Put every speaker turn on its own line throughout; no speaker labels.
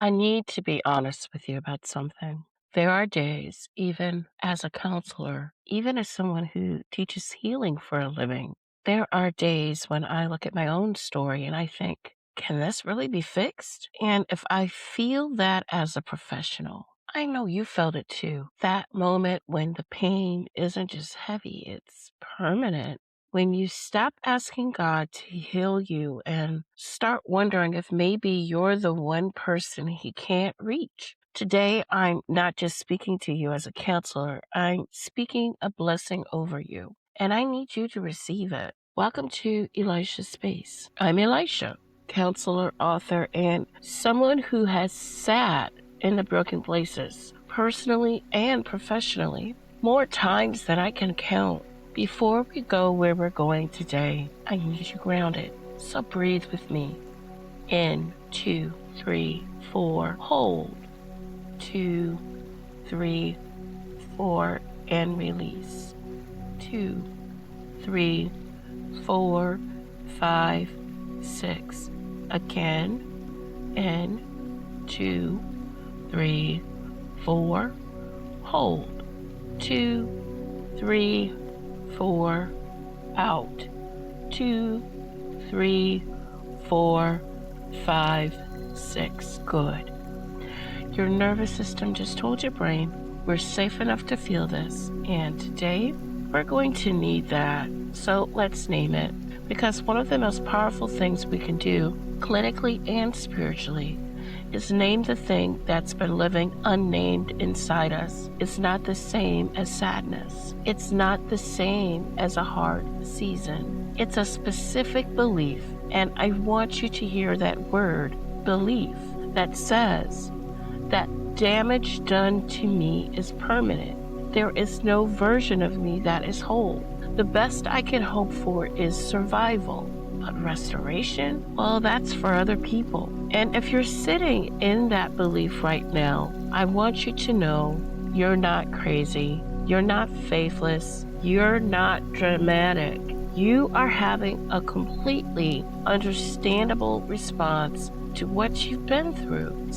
I need to be honest with you about something. There are days, even as a counselor, even as someone who teaches healing for a living, there are days when I look at my own story and I think, can this really be fixed? And if I feel that as a professional, I know you felt it too. That moment when the pain isn't just heavy, it's permanent. When you stop asking God to heal you and start wondering if maybe you're the one person He can't reach. Today, I'm not just speaking to you as a counselor, I'm speaking a blessing over you, and I need you to receive it. Welcome to Elisha's Space. I'm Elisha, counselor, author, and someone who has sat in the broken places, personally and professionally, more times than I can count. Before we go where we're going today, I need you grounded. So breathe with me. In, 2, 3, 4, hold. 2, 3, 4, and release. 2, 3, 4, 5, 6. Again. In, 2, 3, 4, hold. 2, 3, 4, out. 2, 3, 4, 5, 6. Good. Your nervous system just told your brain we're safe enough to feel this, and today we're going to need that. So let's name it, because one of the most powerful things we can do, clinically and spiritually, is name the thing that's been living unnamed inside us. It's not the same as sadness. It's not the same as a hard season. It's a specific belief, and I want you to hear that word, belief, that says that damage done to me is permanent. There is no version of me that is whole. The best I can hope for is survival. But restoration? Well, that's for other people. And if you're sitting in that belief right now, I want you to know you're not crazy. You're not faithless. You're not dramatic. You are having a completely understandable response to what you've been through.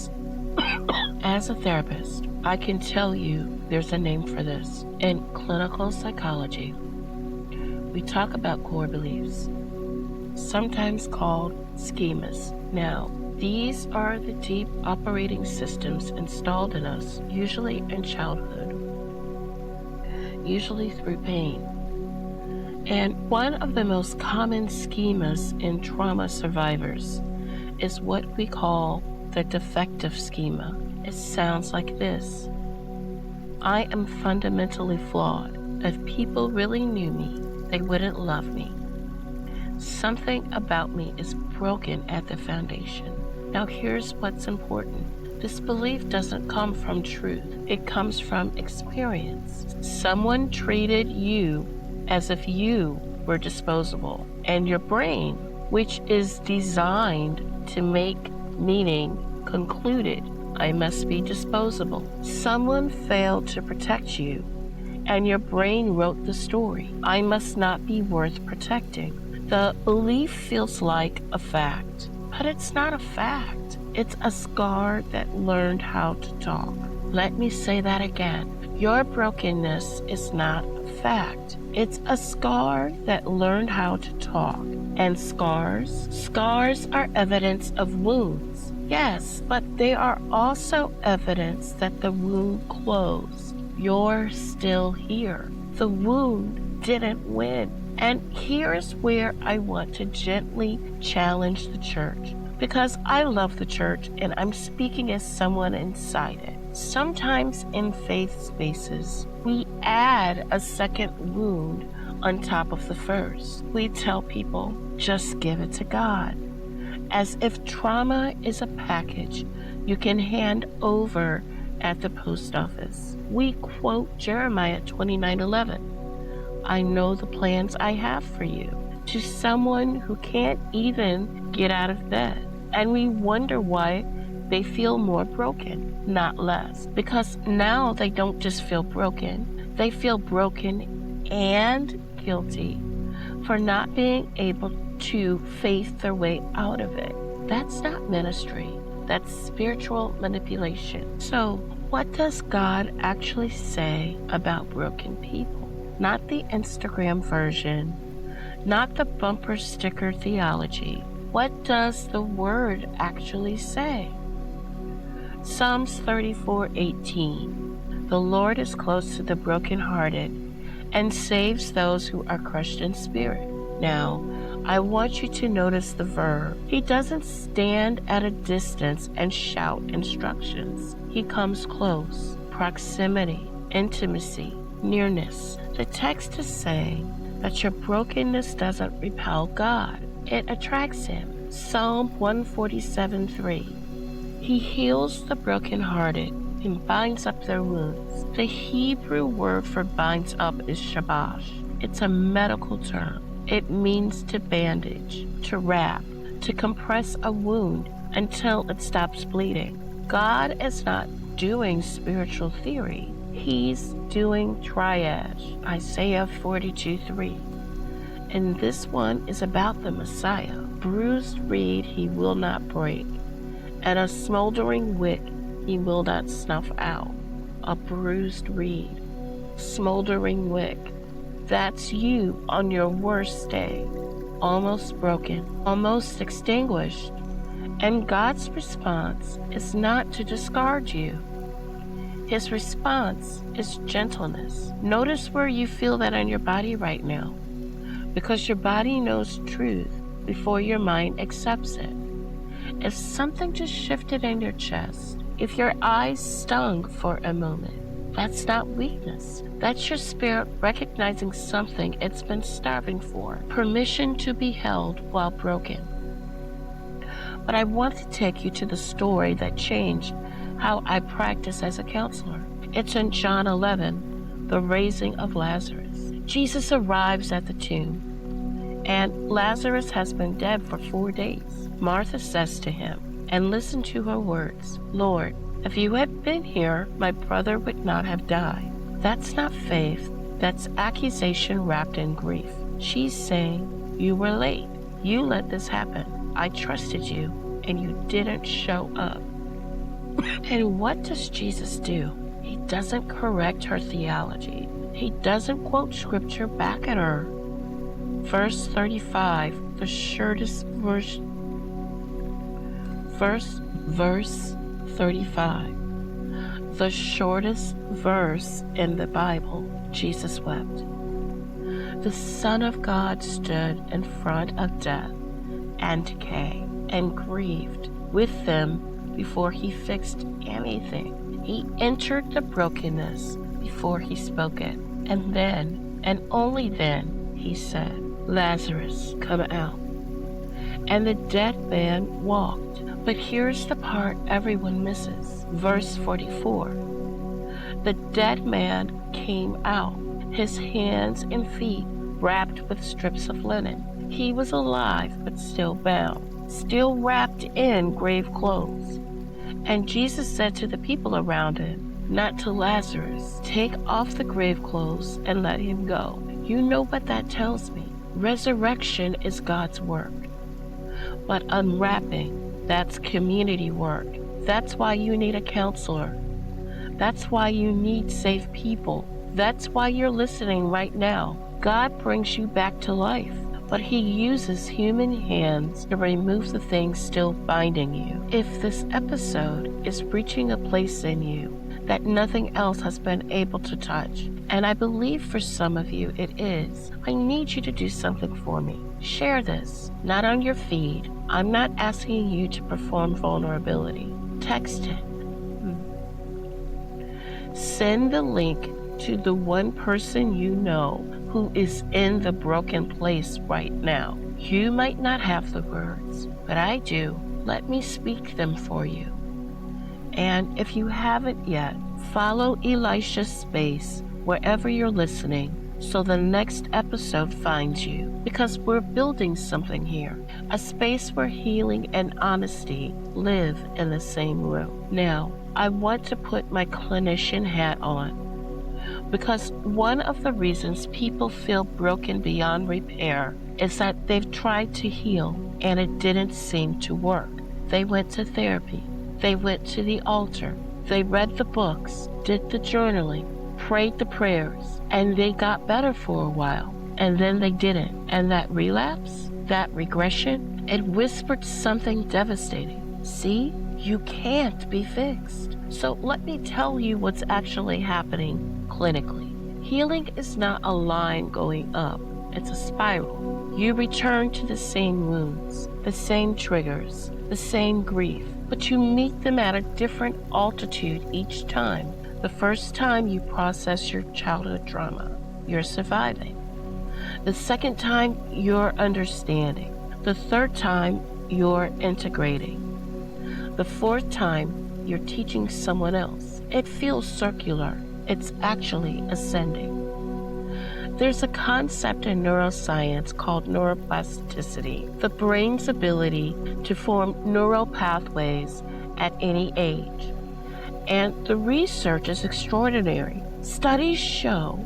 As a therapist, I can tell you there's a name for this. In clinical psychology, we talk about core beliefs, sometimes called schemas. Now, these are the deep operating systems installed in us, usually in childhood, usually through pain. And one of the most common schemas in trauma survivors is what we call the defective schema. It sounds like this. I am fundamentally flawed. If people really knew me, they wouldn't love me. Something about me is broken at the foundation. Now here's what's important. This belief doesn't come from truth. It comes from experience. Someone treated you as if you were disposable, and your brain, which is designed to make meaning, concluded, I must be disposable. Someone failed to protect you, and your brain wrote the story. I must not be worth protecting. The belief feels like a fact, but it's not a fact. It's a scar that learned how to talk. Let me say that again. Your brokenness is not a fact. It's a scar that learned how to talk. And scars are evidence of wounds. Yes, but they are also evidence that the wound closed. You're still here. The wound didn't win. And here's where I want to gently challenge the church, because I love the church and I'm speaking as someone inside it. Sometimes in faith spaces, we add a second wound on top of the first. We tell people, just give it to God, as if trauma is a package you can hand over at the post office. We quote Jeremiah 29:11. I know the plans I have for you, to someone who can't even get out of bed. And we wonder why they feel more broken, not less. Because now they don't just feel broken, they feel broken and guilty for not being able to faith their way out of it. That's not ministry. That's spiritual manipulation. So, what does God actually say about broken people? Not the Instagram version, not the bumper sticker theology. What does the Word actually say? Psalms 34:18. The Lord is close to the brokenhearted and saves those who are crushed in spirit. Now, I want you to notice the verb. He doesn't stand at a distance and shout instructions. He comes close. Proximity, intimacy, nearness. The text is saying that your brokenness doesn't repel God. It attracts Him. Psalm 147:3. He heals the brokenhearted and binds up their wounds. The Hebrew word for binds up is shabash. It's a medical term. It means to bandage, to wrap, to compress a wound until it stops bleeding. God is not doing spiritual theory. He's doing triage. Isaiah 42:3. And this one is about the Messiah. Bruised reed he will not break, and a smoldering wick he will not snuff out. A bruised reed, smoldering wick. That's you on your worst day, almost broken, almost extinguished. And God's response is not to discard you. His response is gentleness. Notice where you feel that in your body right now, because your body knows truth before your mind accepts it. If something just shifted in your chest, if your eyes stung for a moment, that's not weakness. That's your spirit recognizing something it's been starving for. Permission to be held while broken. But I want to take you to the story that changed how I practice as a counselor. It's in John 11, the raising of Lazarus. Jesus arrives at the tomb, and Lazarus has been dead for 4 days. Martha says to him, and listen to her words, "Lord, if you had been here, my brother would not have died." That's not faith. That's accusation wrapped in grief. She's saying, you were late. You let this happen. I trusted you, and you didn't show up. And what does Jesus do? He doesn't correct her theology. He doesn't quote scripture back at her. Verse 35, the shortest verse. Verse 35. The shortest verse in the Bible. Jesus wept. The Son of God stood in front of death and decay and grieved with them before he fixed anything. He entered the brokenness before he spoke it. And then, and only then, he said, "Lazarus, come out." And the dead man walked. But here's the part everyone misses. Verse 44. The dead man came out, his hands and feet wrapped with strips of linen. He was alive, but still bound, still wrapped in grave clothes. And Jesus said to the people around him, not to Lazarus, "Take off the grave clothes and let him go." You know what that tells me. Resurrection is God's work. But unwrapping, that's community work. That's why you need a counselor. That's why you need safe people. That's why you're listening right now. God brings you back to life, but He uses human hands to remove the things still binding you. If this episode is reaching a place in you that nothing else has been able to touch, and I believe for some of you it is, I need you to do something for me. Share this, not on your feed. I'm not asking you to perform vulnerability. Text it. Send the link to the one person you know who is in the broken place right now. You might not have the words, but I do. Let me speak them for you. And if you haven't yet, follow Elisha's space wherever you're listening so the next episode finds you, because we're building something here, a space where healing and honesty live in the same room. Now, I want to put my clinician hat on, because one of the reasons people feel broken beyond repair is that they've tried to heal and it didn't seem to work. They went to therapy, They went to the altar. They read the books, did the journaling, prayed the prayers, and they got better for a while. And then they didn't. And that relapse, that regression, it whispered something devastating. See, you can't be fixed. So let me tell you what's actually happening clinically. Healing is not a line going up. It's a spiral. You return to the same wounds, the same triggers, the same grief, but you meet them at a different altitude each time. The first time you process your childhood trauma, you're surviving. The second time, you're understanding. The third time, you're integrating. The fourth time, you're teaching someone else. It feels circular. It's actually ascending. There's a concept in neuroscience called neuroplasticity, the brain's ability to form neural pathways at any age. And the research is extraordinary. Studies show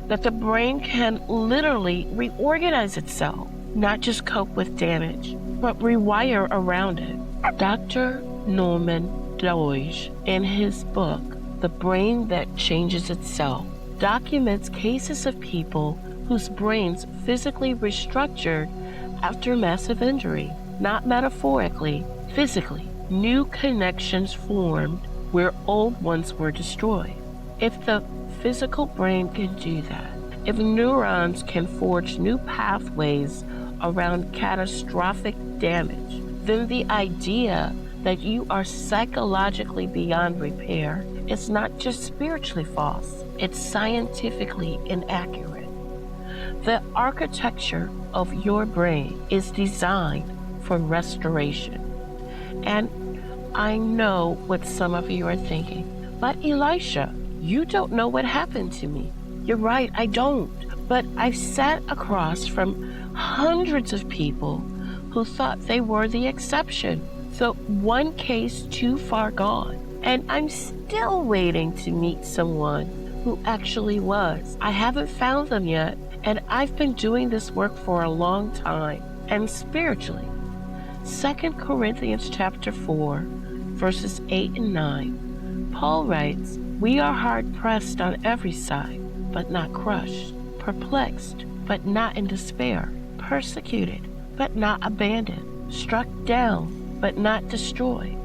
that the brain can literally reorganize itself, not just cope with damage, but rewire around it. Dr. Norman Doidge, in his book, The Brain That Changes Itself, documents cases of people whose brains physically restructured after massive injury, not metaphorically, physically. New connections formed where old ones were destroyed. If the physical brain can do that, if neurons can forge new pathways around catastrophic damage, then the idea that you are psychologically beyond repair is not just spiritually false, it's scientifically inaccurate. The architecture of your brain is designed for restoration. And I know what some of you are thinking, but Elisha, you don't know what happened to me. You're right, I don't. But I've sat across from hundreds of people who thought they were the exception. So one case too far gone. And I'm still waiting to meet someone who actually was. I haven't found them yet, and I've been doing this work for a long time. And spiritually, 2 Corinthians chapter 4, verses 8 and 9, Paul writes, "We are hard-pressed on every side, but not crushed, perplexed, but not in despair, persecuted, but not abandoned, struck down, but not destroyed."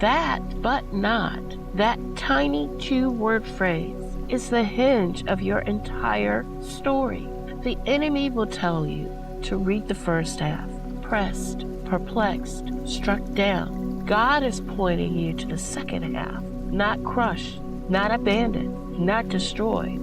That "but not," that tiny two-word phrase, is the hinge of your entire story. The enemy will tell you to read the first half, pressed, perplexed, struck down. God is pointing you to the second half, not crushed, not abandoned, not destroyed.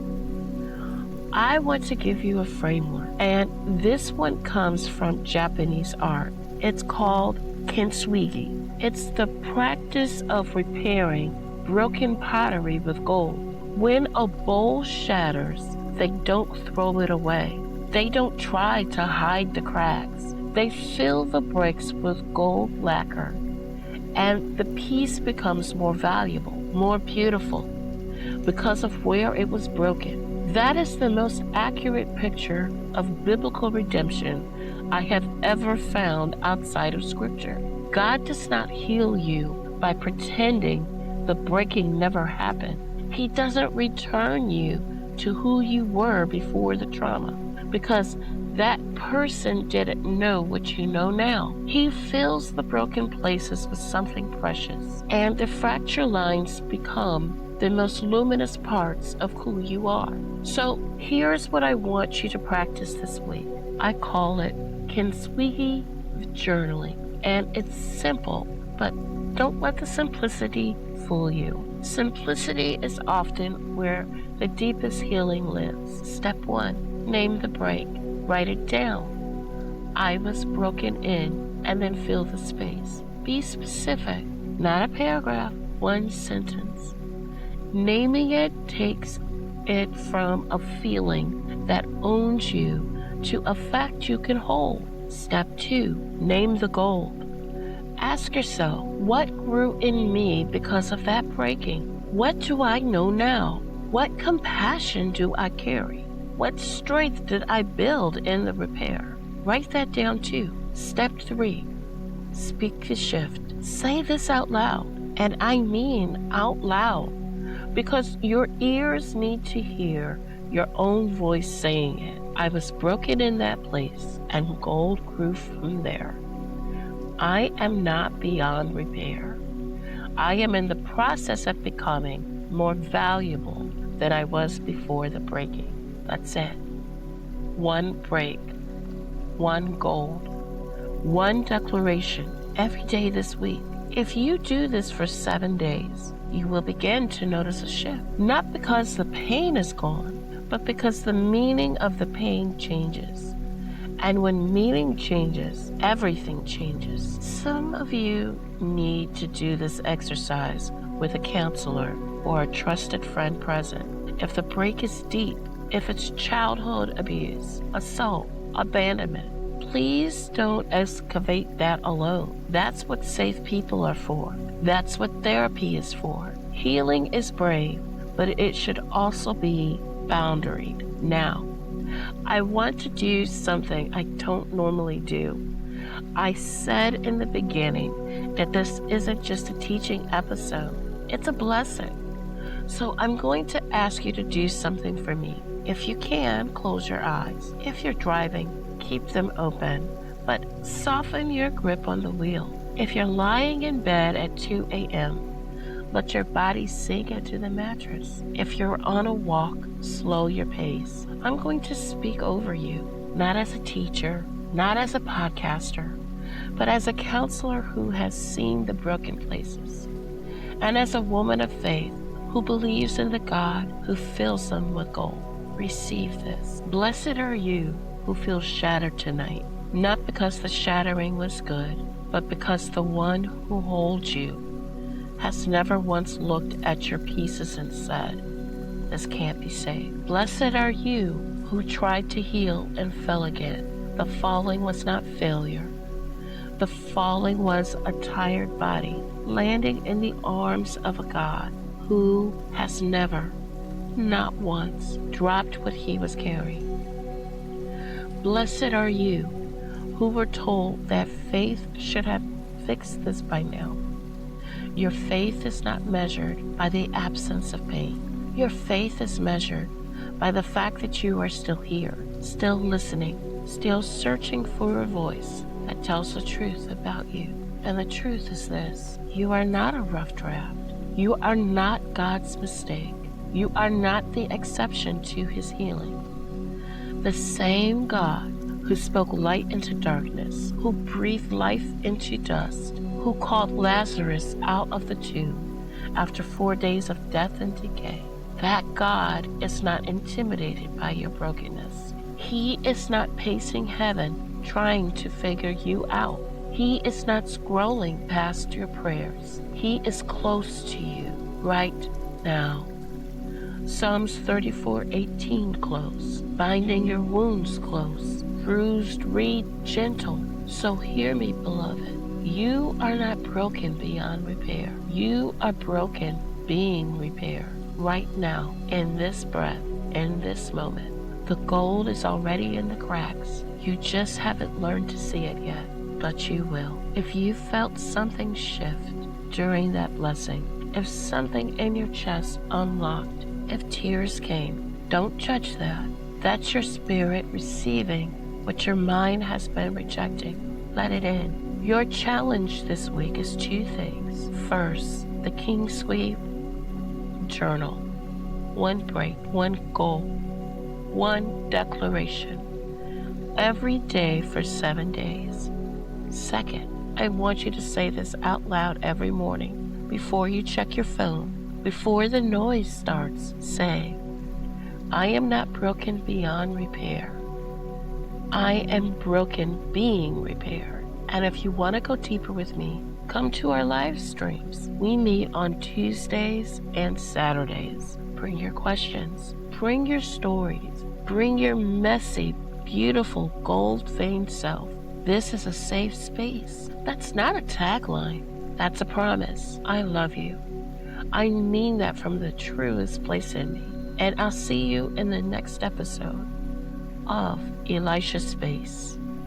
I want to give you a framework, and this one comes from Japanese art. It's called Kintsugi. It's the practice of repairing broken pottery with gold. When a bowl shatters, they don't throw it away. They don't try to hide the cracks. They fill the bricks with gold lacquer, and the piece becomes more valuable, more beautiful, because of where it was broken. That is the most accurate picture of biblical redemption I have ever found outside of Scripture. God does not heal you by pretending the breaking never happened. He doesn't return you to who you were before the trauma, because that person didn't know what you know now. He fills the broken places with something precious, and the fracture lines become the most luminous parts of who you are. So here's what I want you to practice this week. I call it Kintsugi journaling, and it's simple, but don't let the simplicity fool you. Simplicity is often where the deepest healing lives. Step 1, name the break. Write it down. I was broken in, and then fill the space. Be specific, not a paragraph, one sentence. Naming it takes it from a feeling that owns you to a fact you can hold. Step 2, name the gold. Ask yourself, what grew in me because of that breaking? What do I know now? What compassion do I carry? What strength did I build in the repair? Write that down too. Step 3, speak the shift. Say this out loud, and I mean out loud, because your ears need to hear your own voice saying it. I was broken in that place, and gold grew from there. I am not beyond repair. I am in the process of becoming more valuable than I was before the breaking. That's it. One break, one gold, one declaration every day this week. If you do this for 7 days, you will begin to notice a shift. Not because the pain is gone, but because the meaning of the pain changes. And when meaning changes, everything changes. Some of you need to do this exercise with a counselor or a trusted friend present. If the break is deep, if it's childhood abuse, assault, abandonment, please don't excavate that alone. That's what safe people are for. That's what therapy is for. Healing is brave, but it should also be boundaried. Now, I want to do something I don't normally do. I said in the beginning that this isn't just a teaching episode, it's a blessing. So I'm going to ask you to do something for me. If you can, close your eyes. If you're driving, keep them open, but soften your grip on the wheel. If you're lying in bed at 2 a.m., let your body sink into the mattress. If you're on a walk, slow your pace. I'm going to speak over you, not as a teacher, not as a podcaster, but as a counselor who has seen the broken places, and as a woman of faith who believes in the God who fills them with gold. Receive this. Blessed are you who feel shattered tonight, not because the shattering was good, but because the one who holds you has never once looked at your pieces and said, this can't be saved. Blessed are you who tried to heal and fell again. The falling was not failure. The falling was a tired body landing in the arms of a God who has never, not once, dropped what he was carrying. Blessed are you who were told that faith should have fixed this by now. Your faith is not measured by the absence of pain. Your faith is measured by the fact that you are still here, still listening, still searching for a voice that tells the truth about you. And the truth is this: you are not a rough draft. You are not God's mistake. You are not the exception to his healing. The same God who spoke light into darkness, who breathed life into dust, who called Lazarus out of the tomb after 4 days of death and decay, that God is not intimidated by your brokenness. He is not pacing heaven trying to figure you out. He is not scrolling past your prayers. He is close to you right now. Psalms 34:18 close, binding your wounds close, bruised reed gentle. So hear me, beloved. You are not broken beyond repair. You are broken being repaired right now, in this breath, in this moment. The gold is already in the cracks. You just haven't learned to see it yet, but you will. If you felt something shift during that blessing, if something in your chest unlocked, if tears came, don't judge that. That's your spirit receiving what your mind has been rejecting. Let it in. Your challenge this week is 2 things. First, the Kintsugi journal. 1 break, 1 goal, 1 declaration. Every day for 7 days. Second, I want you to say this out loud every morning before you check your phone. Before the noise starts, say, I am not broken beyond repair. I am broken being repaired. And if you want to go deeper with me, come to our live streams. We meet on Tuesdays and Saturdays. Bring your questions. Bring your stories. Bring your messy, beautiful, gold-veined self. This is a safe space. That's not a tagline. That's a promise. I love you. I mean that from the truest place in me. And I'll see you in the next episode of Elisha Space.